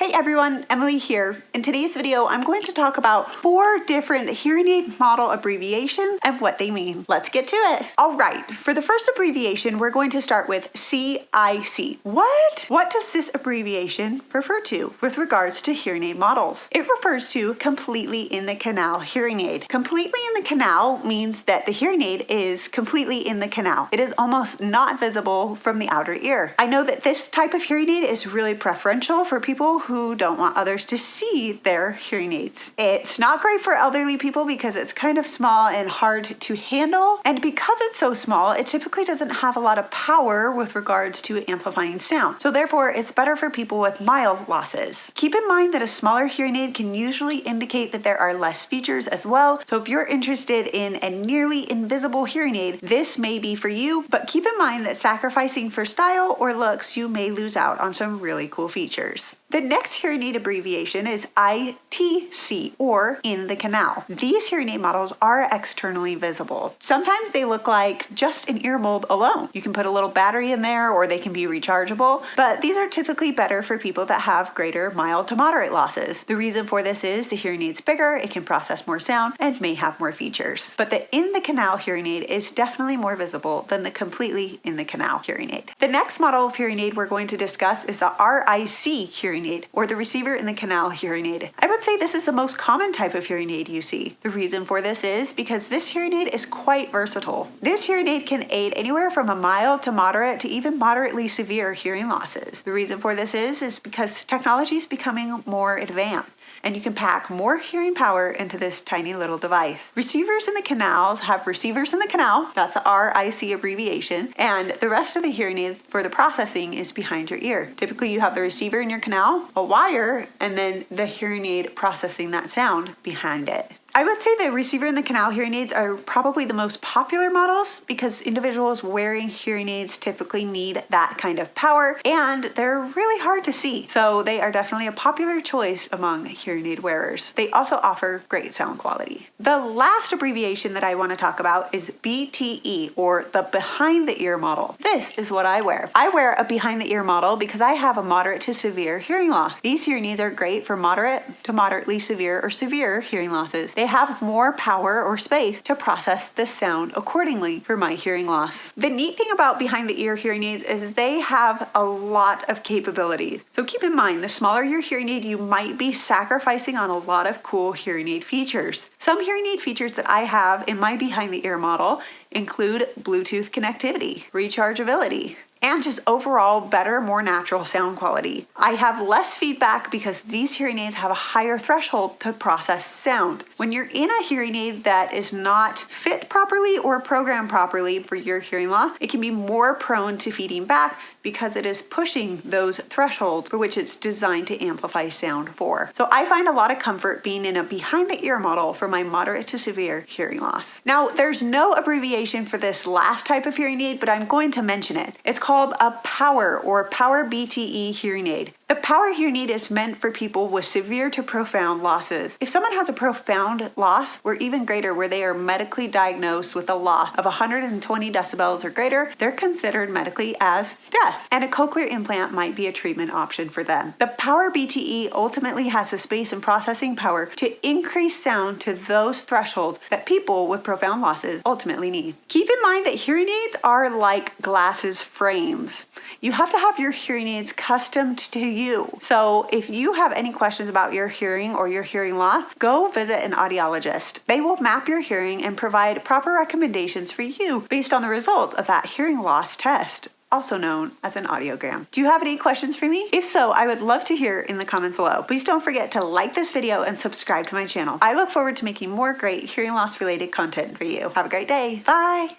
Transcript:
Hey everyone, Emily here. In today's video, I'm going to talk about 4 different hearing aid model abbreviations and what they mean. Let's get to it. All right, for the first abbreviation, we're going to start with CIC. What does this abbreviation refer to with regards to hearing aid models? It refers to completely in the canal hearing aid. Completely in the canal means that the hearing aid is completely in the canal. It is almost not visible from the outer ear. I know that this type of hearing aid is really preferential for people who don't want others to see their hearing aids. It's not great for elderly people because it's kind of small and hard to handle. And because it's so small, it typically doesn't have a lot of power with regards to amplifying sound. So therefore, it's better for people with mild losses. Keep in mind that a smaller hearing aid can usually indicate that there are less features as well. So if you're interested in a nearly invisible hearing aid, this may be for you, but keep in mind that sacrificing for style or looks, you may lose out on some really cool features. The next hearing aid abbreviation is ITC, or in the canal. These hearing aid models are externally visible. Sometimes they look like just an ear mold alone. You can put a little battery in there or they can be rechargeable, but these are typically better for people that have greater mild to moderate losses. The reason for this is the hearing aid's bigger, it can process more sound, and may have more features. But the in the canal hearing aid is definitely more visible than the completely in the canal hearing aid. The next model of hearing aid we're going to discuss is the RIC hearing aid, or the receiver in the canal hearing aid. I would say this is the most common type of hearing aid you see. The reason for this is because this hearing aid is quite versatile. This hearing aid can aid anywhere from a mild to moderate to even moderately severe hearing losses. The reason for this is because technology is becoming more advanced, and you can pack more hearing power into this tiny little device. Receivers in the canals have receivers in the canal, that's the RIC abbreviation, and the rest of the hearing aid for the processing is behind your ear. Typically you have the receiver in your canal, a wire, and then the hearing aid processing that sound behind it. I would say the receiver in the canal hearing aids are probably the most popular models because individuals wearing hearing aids typically need that kind of power, and they're really hard to see. So they are definitely a popular choice among hearing aid wearers. They also offer great sound quality. The last abbreviation that I want to talk about is BTE, or the behind the ear model. This is what I wear. I wear a behind the ear model because I have a moderate to severe hearing loss. These hearing aids are great for moderate to moderately severe or severe hearing losses. They have more power or space to process the sound accordingly for my hearing loss. The neat thing about behind the ear hearing aids is they have a lot of capabilities. So keep in mind, the smaller your hearing aid, you might be sacrificing on a lot of cool hearing aid features. Some hearing aid features that I have in my behind the ear model include Bluetooth connectivity, rechargeability, and just overall better, more natural sound quality. I have less feedback because these hearing aids have a higher threshold to process sound. When you're in a hearing aid that is not fit properly or programmed properly for your hearing loss, it can be more prone to feeding back because it is pushing those thresholds for which it's designed to amplify sound for. So I find a lot of comfort being in a behind the ear model for my moderate to severe hearing loss. Now, there's no abbreviation for this last type of hearing aid, but I'm going to mention it. It's called a power, or power BTE hearing aid. The power hearing aid is meant for people with severe to profound losses. If someone has a profound loss, or even greater, where they are medically diagnosed with a loss of 120 decibels or greater, they're considered medically as deaf, and a cochlear implant might be a treatment option for them. The power BTE ultimately has the space and processing power to increase sound to those thresholds that people with profound losses ultimately need. Keep in mind that hearing aids are like glasses frames. You have to have your hearing aids customed to you. So if you have any questions about your hearing or your hearing loss, go visit an audiologist. They will map your hearing and provide proper recommendations for you based on the results of that hearing loss test, also known as an audiogram. Do you have any questions for me? If so, I would love to hear in the comments below. Please don't forget to like this video and subscribe to my channel. I look forward to making more great hearing loss related content for you. Have a great day. Bye.